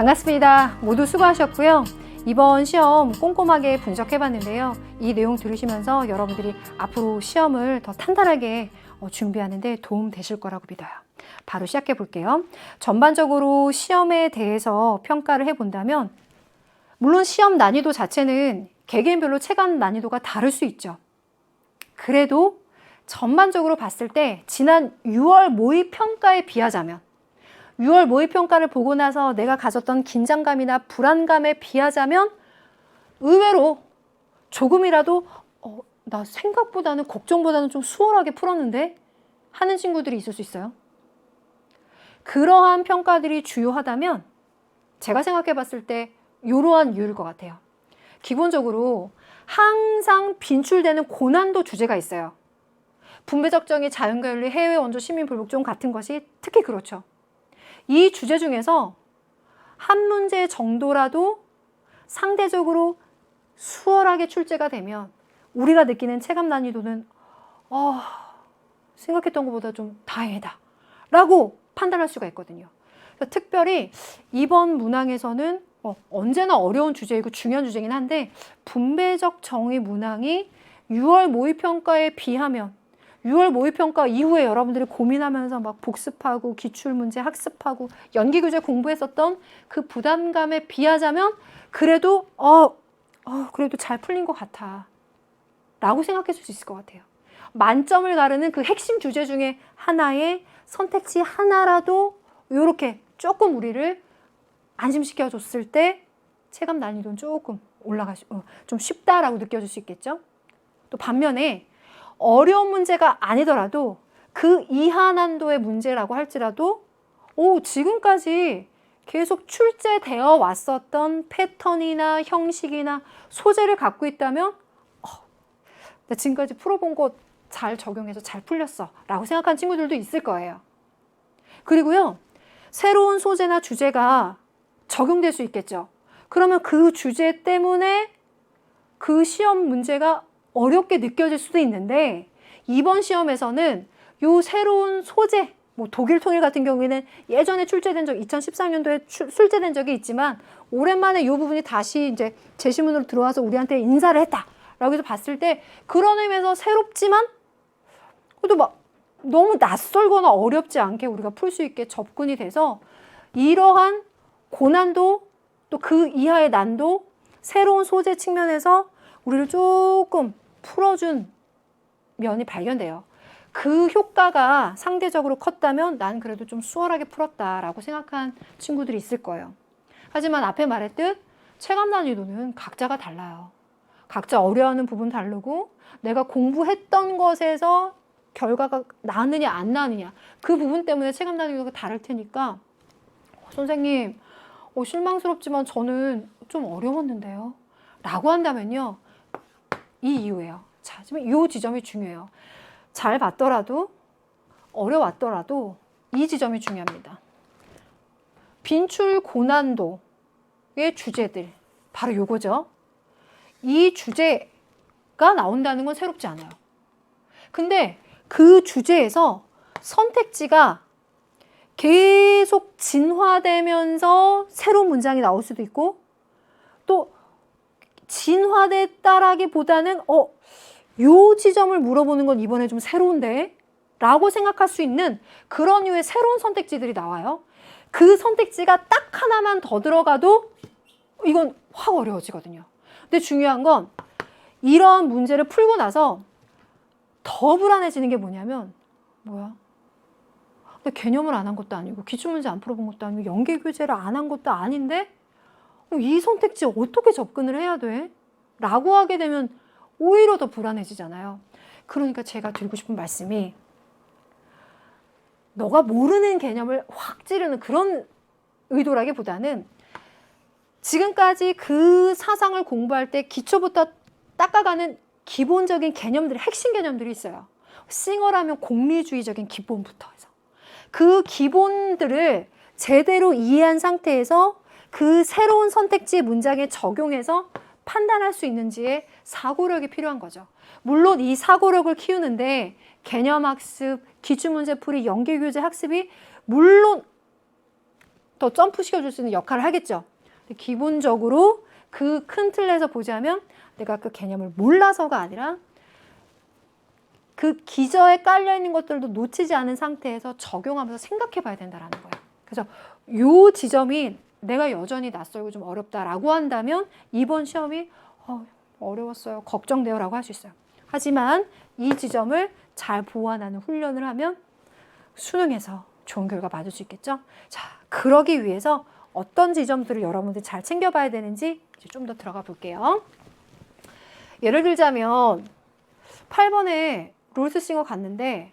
반갑습니다. 모두 수고하셨고요. 이번 시험 꼼꼼하게 분석해봤는데요. 이 내용 들으시면서 여러분들이 앞으로 시험을 더 탄탄하게 준비하는 데 도움 되실 거라고 믿어요. 바로 시작해 볼게요. 전반적으로 시험에 대해서 평가를 해본다면 물론 시험 난이도 자체는 개개인별로 체감 난이도가 다를 수 있죠. 그래도 전반적으로 봤을 때 지난 6월 모의평가에 비하자면 6월 모의평가를 보고 나서 내가 가졌던 긴장감이나 불안감에 비하자면 의외로 조금이라도 나 생각보다는 걱정보다는 좀 수월하게 풀었는데 하는 친구들이 있을 수 있어요. 그러한 평가들이 주요하다면 제가 생각해 봤을 때 이러한 이유일 것 같아요. 기본적으로 항상 빈출되는 고난도 주제가 있어요. 분배적 정의, 자연관리, 해외 원조, 시민 불복종 같은 것이 특히 그렇죠. 이 주제 중에서 한 문제 정도라도 상대적으로 수월하게 출제가 되면 우리가 느끼는 체감 난이도는 생각했던 것보다 좀 다행이다 라고 판단할 수가 있거든요. 특별히 이번 문항에서는 언제나 어려운 주제이고 중요한 주제이긴 한데 분배적 정의 문항이 6월 모의평가에 비하면 6월 모의평가 이후에 여러분들이 고민하면서 막 복습하고 기출문제 학습하고 연기교재 공부했었던 그 부담감에 비하자면 그래도 그래도 잘 풀린 것 같아 라고 생각했을 수 있을 것 같아요. 만점을 가르는 그 핵심 주제 중에 하나의 선택지 하나라도 이렇게 조금 우리를 안심시켜 줬을 때 체감 난이도는 조금 좀 쉽다라고 느껴질 수 있겠죠. 또 반면에 어려운 문제가 아니더라도 그 이하 난도의 문제라고 할지라도 지금까지 계속 출제되어 왔었던 패턴이나 형식이나 소재를 갖고 있다면 나 지금까지 풀어본 거 잘 적용해서 잘 풀렸어 라고 생각하는 친구들도 있을 거예요. 그리고요, 새로운 소재나 주제가 적용될 수 있겠죠. 그러면 그 주제 때문에 그 시험 문제가 어렵게 느껴질 수도 있는데 이번 시험에서는 요 새로운 소재, 독일 통일 같은 경우에는 예전에 출제된 적 2013년도에 출제된 적이 있지만 오랜만에 이 부분이 다시 이제 제시문으로 들어와서 우리한테 인사를 했다라고 해서 봤을 때 그런 의미에서 새롭지만 그래도 막 너무 낯설거나 어렵지 않게 우리가 풀 수 있게 접근이 돼서 이러한 고난도 또 그 이하의 난도 새로운 소재 측면에서 우리를 조금 풀어준 면이 발견돼요. 그 효과가 상대적으로 컸다면 난 그래도 좀 수월하게 풀었다라고 생각한 친구들이 있을 거예요. 하지만 앞에 말했듯 체감 난이도는 각자가 달라요. 각자 어려워하는 부분 다르고 내가 공부했던 것에서 결과가 나느냐 안 나느냐 그 부분 때문에 체감 난이도가 다를 테니까 선생님 실망스럽지만 저는 좀 어려웠는데요 라고 한다면요 이 이유예요. 자, 지금 이 지점이 중요해요. 잘 봤더라도 어려웠더라도 이 지점이 중요합니다. 빈출 고난도의 주제들 바로 요거죠. 이 주제가 나온다는 건 새롭지 않아요. 근데 그 주제에서 선택지가 계속 진화되면서 새로운 문장이 나올 수도 있고 또 진화됐다라기보다는 요 지점을 물어보는 건 이번에 좀 새로운데 라고 생각할 수 있는 그런 류의 새로운 선택지들이 나와요. 그 선택지가 딱 하나만 더 들어가도 이건 확 어려워지거든요. 근데 중요한 건 이런 문제를 풀고 나서 더 불안해지는 게 뭐냐면 나 개념을 안 한 것도 아니고 기출문제 안 풀어본 것도 아니고 연계교재를 안 한 것도 아닌데 이 선택지 어떻게 접근을 해야 돼? 라고 하게 되면 오히려 더 불안해지잖아요. 그러니까 제가 드리고 싶은 말씀이 너가 모르는 개념을 확 찌르는 그런 의도라기보다는 지금까지 그 사상을 공부할 때 기초부터 닦아가는 기본적인 개념들이 핵심 개념들이 있어요. 싱어라면 공리주의적인 기본부터 해서 그 기본들을 제대로 이해한 상태에서 그 새로운 선택지 문장에 적용해서 판단할 수 있는지의 사고력이 필요한 거죠. 물론 이 사고력을 키우는데 개념학습, 기출문제풀이, 연계교재 학습이 물론 더 점프시켜줄 수 있는 역할을 하겠죠. 기본적으로 그 큰 틀에서 보자면 내가 그 개념을 몰라서가 아니라 그 기저에 깔려있는 것들도 놓치지 않은 상태에서 적용하면서 생각해 봐야 된다는 거예요. 그래서 요 지점이 내가 여전히 낯설고 좀 어렵다라고 한다면 이번 시험이 어려웠어요, 걱정돼요 라고 할 수 있어요. 하지만 이 지점을 잘 보완하는 훈련을 하면 수능에서 좋은 결과 받을 수 있겠죠. 자, 그러기 위해서 어떤 지점들을 여러분들이 잘 챙겨봐야 되는지 이제 좀 더 들어가 볼게요. 예를 들자면 8번에 롤스싱어 갔는데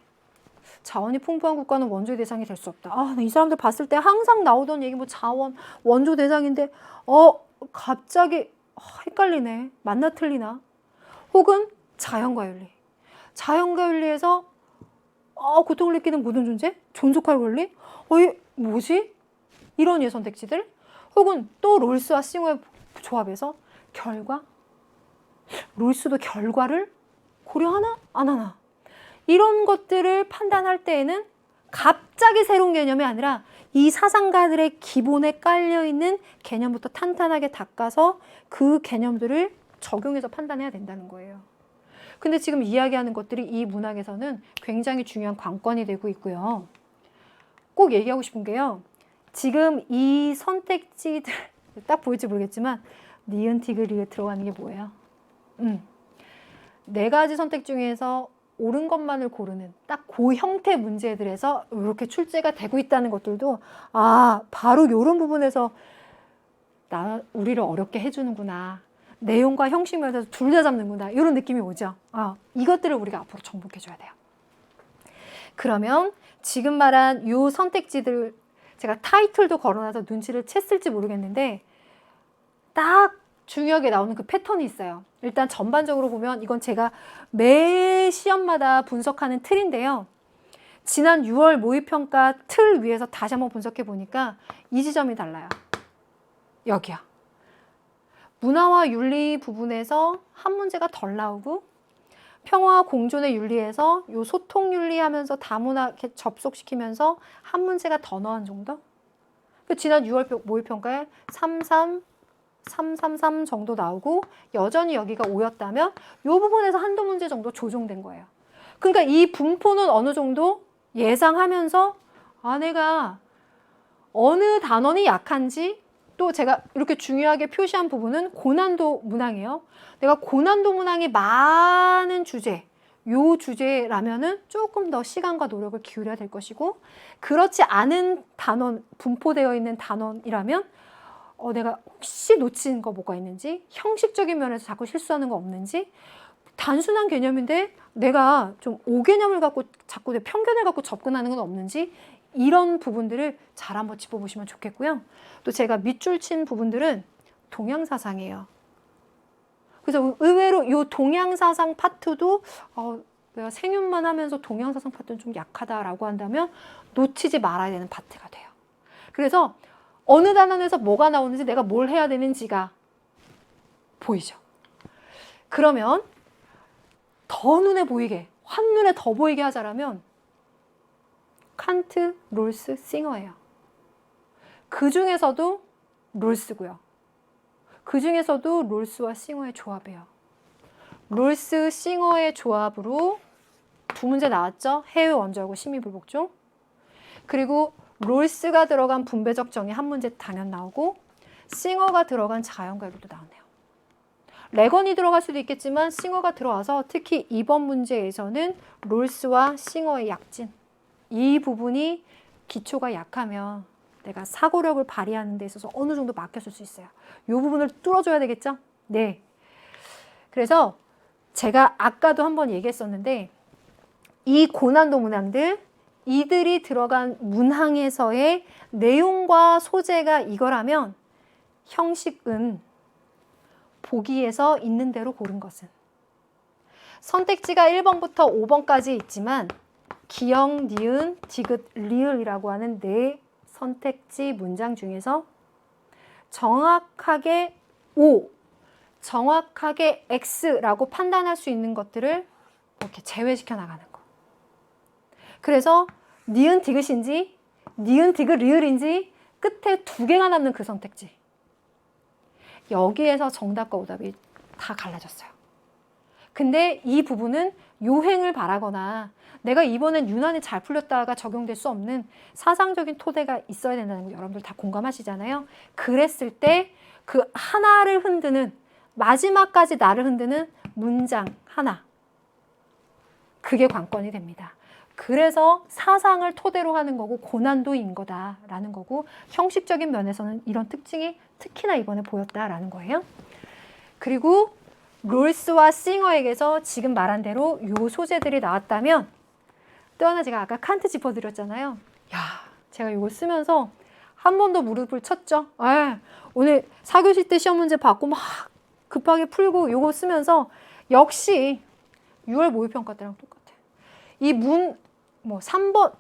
자원이 풍부한 국가는 원조의 대상이 될 수 없다. 이 사람들 봤을 때 항상 나오던 얘기 뭐 자원, 원조 대상인데 갑자기 헷갈리네. 맞나 틀리나? 혹은 자연과 윤리. 자연과 윤리에서 고통을 느끼는 모든 존재? 존속할 원리? 이 뭐지? 이런 예 선택지들? 혹은 또 롤스와 싱어의 조합에서 결과? 롤스도 결과를 고려하나? 안 하나? 이런 것들을 판단할 때에는 갑자기 새로운 개념이 아니라 이 사상가들의 기본에 깔려있는 개념부터 탄탄하게 닦아서 그 개념들을 적용해서 판단해야 된다는 거예요. 근데 지금 이야기하는 것들이 이 문학에서는 굉장히 중요한 관건이 되고 있고요. 꼭 얘기하고 싶은 게요. 지금 이 선택지들 딱 보일지 모르겠지만 니은, 디귿, 리을 들어가는 게 뭐예요? 네 가지 선택 중에서 옳은 것만을 고르는 딱 그 형태 문제들에서 이렇게 출제가 되고 있다는 것들도 바로 이런 부분에서 우리를 어렵게 해주는구나. 내용과 형식 면에서 둘 다 잡는구나. 이런 느낌이 오죠. 이것들을 우리가 앞으로 정복해줘야 돼요. 그러면 지금 말한 이 선택지들 제가 타이틀도 걸어놔서 눈치를 챘을지 모르겠는데 딱 중요하게 나오는 그 패턴이 있어요. 일단 전반적으로 보면 이건 제가 매 시험마다 분석하는 틀인데요. 지난 6월 모의평가 틀 위에서 다시 한번 분석해 보니까 이 지점이 달라요. 여기야. 문화와 윤리 부분에서 한 문제가 덜 나오고 평화와 공존의 윤리에서 요 소통 윤리하면서 다문화 접속시키면서 한 문제가 더 넣은 정도? 지난 6월 모의평가에 333 정도 나오고 여전히 여기가 5였다면 이 부분에서 한두 문제 정도 조정된 거예요. 그러니까 이 분포는 어느 정도 예상하면서 내가 어느 단원이 약한지 또 제가 이렇게 중요하게 표시한 부분은 고난도 문항이에요. 내가 고난도 문항이 많은 주제, 요 주제라면은 조금 더 시간과 노력을 기울여야 될 것이고 그렇지 않은 단원, 분포되어 있는 단원이라면 내가 혹시 놓친 거 뭐가 있는지 형식적인 면에서 자꾸 실수하는 거 없는지 단순한 개념인데 내가 좀 오개념을 갖고 자꾸 내 편견을 갖고 접근하는 건 없는지 이런 부분들을 잘 한번 짚어보시면 좋겠고요. 또 제가 밑줄 친 부분들은 동양사상이에요. 그래서 의외로 이 동양사상 파트도 내가 생윤만 하면서 동양사상 파트는 좀 약하다라고 한다면 놓치지 말아야 되는 파트가 돼요. 그래서 어느 단원에서 뭐가 나오는지 내가 뭘 해야 되는지가 보이죠. 그러면 더 눈에 보이게, 한눈에 더 보이게 하자라면 칸트, 롤스, 싱어예요. 그 중에서도 롤스고요. 그 중에서도 롤스와 싱어의 조합이에요. 롤스, 싱어의 조합으로 두 문제 나왔죠? 해외 원조하고 심의불복종. 그리고 롤스가 들어간 분배적 정의 한 문제 당연 나오고 싱어가 들어간 자연과 윤리도 나오네요. 레건이 들어갈 수도 있겠지만 싱어가 들어와서 특히 이번 문제에서는 롤스와 싱어의 약진 이 부분이 기초가 약하면 내가 사고력을 발휘하는 데 있어서 어느 정도 막혔을 수 있어요. 이 부분을 뚫어줘야 되겠죠? 네. 그래서 제가 아까도 한번 얘기했었는데 이 고난도 문항들 이들이 들어간 문항에서의 내용과 소재가 이거라면 형식은 보기에서 있는 대로 고른 것은 선택지가 1번부터 5번까지 있지만 기역, 니은, 디귿, 리을이라고 하는 네 선택지 문장 중에서 정확하게 O, 정확하게 X라고 판단할 수 있는 것들을 이렇게 제외시켜 나가는 거. 그래서 니은 디귿인지 니은 디귿 리을인지 끝에 2개가 남는 그 선택지. 여기에서 정답과 오답이 다 갈라졌어요. 근데 이 부분은 요행을 바라거나 내가 이번엔 유난히 잘 풀렸다가 적용될 수 없는 사상적인 토대가 있어야 된다는 거 여러분들 다 공감하시잖아요. 그랬을 때 그 하나를 흔드는, 마지막까지 나를 흔드는 문장 하나, 그게 관건이 됩니다. 그래서 사상을 토대로 하는 거고 고난도인 거다라는 거고, 형식적인 면에서는 이런 특징이 특히나 이번에 보였다라는 거예요. 그리고 롤스와 싱어에게서 지금 말한 대로 요 소재들이 나왔다면, 또 하나 제가 아까 칸트 짚어드렸잖아요. 야, 제가 이거 쓰면서 한 번 더 무릎을 쳤죠. 오늘 4교시 때 시험 문제 받고 막 급하게 풀고 요거 쓰면서 역시 6월 모의평가 때랑 똑같아. 이 3번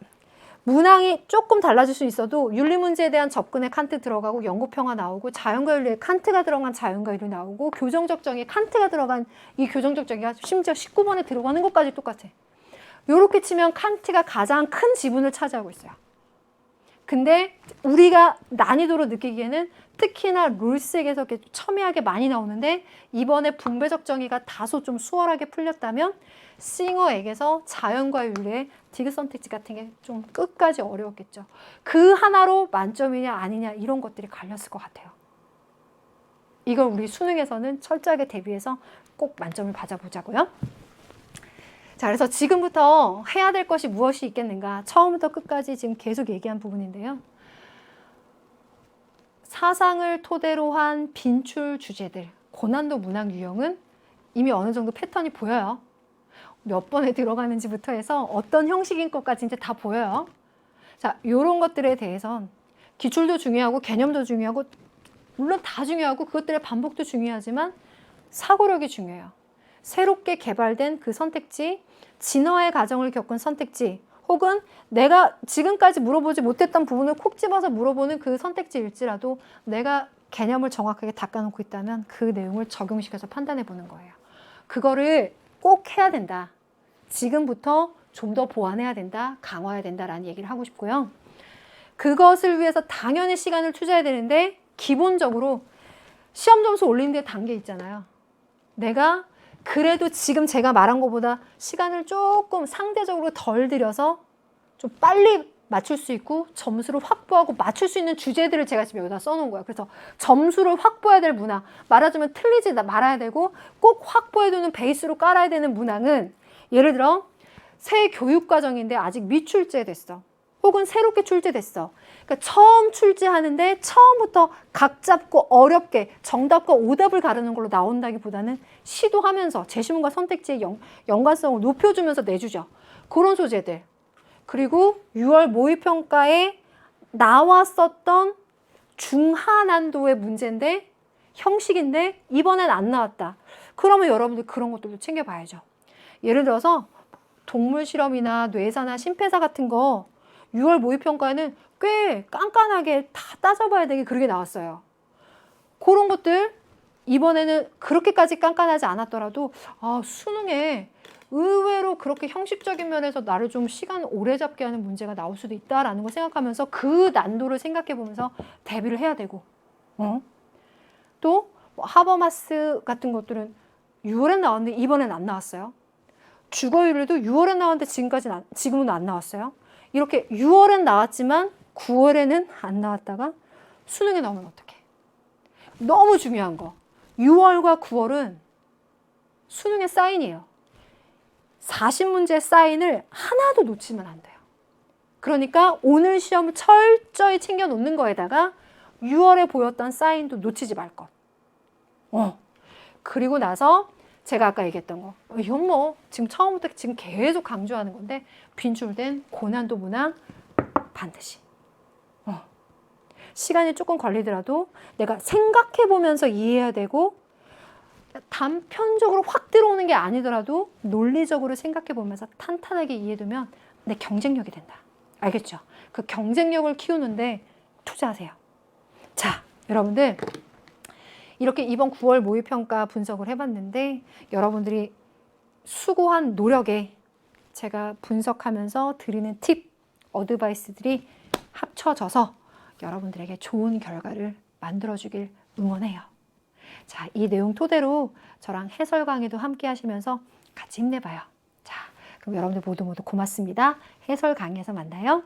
문항이 조금 달라질 수 있어도 윤리 문제에 대한 접근에 칸트 들어가고 연구평화 나오고, 자연과 윤리에 칸트가 들어간 자연과 윤리 나오고, 교정적 정의에 칸트가 들어간 이 교정적 정의가 심지어 19번에 들어가는 것까지 똑같아. 요렇게 치면 칸트가 가장 큰 지분을 차지하고 있어요. 근데 우리가 난이도로 느끼기에는 특히나 롤스에게서 이렇게 첨예하게 많이 나오는데, 이번에 분배적 정의가 다소 좀 수월하게 풀렸다면 싱어에게서 자연과 윤리의 디귿 선택지 같은 게 좀 끝까지 어려웠겠죠. 그 하나로 만점이냐 아니냐 이런 것들이 갈렸을 것 같아요. 이걸 우리 수능에서는 철저하게 대비해서 꼭 만점을 받아보자고요. 자, 그래서 지금부터 해야 될 것이 무엇이 있겠는가, 처음부터 끝까지 지금 계속 얘기한 부분인데요. 사상을 토대로 한 빈출 주제들, 고난도 문학 유형은 이미 어느 정도 패턴이 보여요. 몇 번에 들어가는지부터 해서 어떤 형식인 것까지 이제 다 보여요. 자, 요런 것들에 대해선 기출도 중요하고 개념도 중요하고 물론 다 중요하고 그것들의 반복도 중요하지만 사고력이 중요해요. 새롭게 개발된 그 선택지, 진화의 과정을 겪은 선택지, 혹은 내가 지금까지 물어보지 못했던 부분을 콕 집어서 물어보는 그 선택지일지라도 내가 개념을 정확하게 닦아놓고 있다면 그 내용을 적용시켜서 판단해 보는 거예요. 그거를 꼭 해야 된다. 지금부터 좀 더 보완해야 된다, 강화해야 된다라는 얘기를 하고 싶고요. 그것을 위해서 당연히 시간을 투자해야 되는데, 기본적으로 시험 점수 올리는 데 단계 있잖아요. 내가 그래도 지금 제가 말한 것보다 시간을 조금 상대적으로 덜 들여서 좀 빨리 맞출 수 있고 점수를 확보하고 맞출 수 있는 주제들을 제가 지금 여기다 써놓은 거예요. 그래서 점수를 확보해야 될 문항, 말하자면 틀리지 말아야 되고 꼭 확보해두는 베이스로 깔아야 되는 문항은, 예를 들어 새 교육과정인데 아직 미출제됐어. 혹은 새롭게 출제됐어. 그러니까 처음 출제하는데 처음부터 각 잡고 어렵게 정답과 오답을 가르는 걸로 나온다기보다는 시도하면서 제시문과 선택지의 연관성을 높여주면서 내주죠. 그런 소재들. 그리고 6월 모의평가에 나왔었던 중하난도의 문제인데, 형식인데 이번엔 안 나왔다. 그러면 여러분들 그런 것들도 챙겨봐야죠. 예를 들어서 동물 실험이나 뇌사나 심폐사 같은 거 6월 모의평가에는 꽤 깐깐하게 다 따져봐야 되게 그렇게 나왔어요. 그런 것들 이번에는 그렇게까지 깐깐하지 않았더라도 수능에 의외로 그렇게 형식적인 면에서 나를 좀 시간 오래 잡게 하는 문제가 나올 수도 있다라는 걸 생각하면서 그 난도를 생각해 보면서 대비를 해야 되고, 또 하버마스 같은 것들은 6월에 나왔는데 이번엔 안 나왔어요. 주거윤리도 6월에 나왔는데 지금은 안 나왔어요. 이렇게 6월엔 나왔지만 9월에는 안 나왔다가 수능에 나오면 어떡해. 너무 중요한 거, 6월과 9월은 수능의 사인이에요. 40문제 사인을 하나도 놓치면 안 돼요. 그러니까 오늘 시험을 철저히 챙겨 놓는 거에다가 6월에 보였던 사인도 놓치지 말 것. 그리고 나서 제가 아까 얘기했던 거, 이건 뭐 지금 처음부터 지금 계속 강조하는 건데, 빈출된 고난도 문항 반드시. 시간이 조금 걸리더라도 내가 생각해 보면서 이해해야 되고, 단편적으로 확 들어오는 게 아니더라도 논리적으로 생각해 보면서 탄탄하게 이해되면 내 경쟁력이 된다. 알겠죠? 그 경쟁력을 키우는데 투자하세요. 자, 여러분들 이렇게 이번 9월 모의평가 분석을 해봤는데, 여러분들이 수고한 노력에 제가 분석하면서 드리는 팁, 어드바이스들이 합쳐져서 여러분들에게 좋은 결과를 만들어주길 응원해요. 자, 이 내용 토대로 저랑 해설 강의도 함께 하시면서 같이 힘내봐요. 자, 그럼 여러분들 모두 고맙습니다. 해설 강의에서 만나요.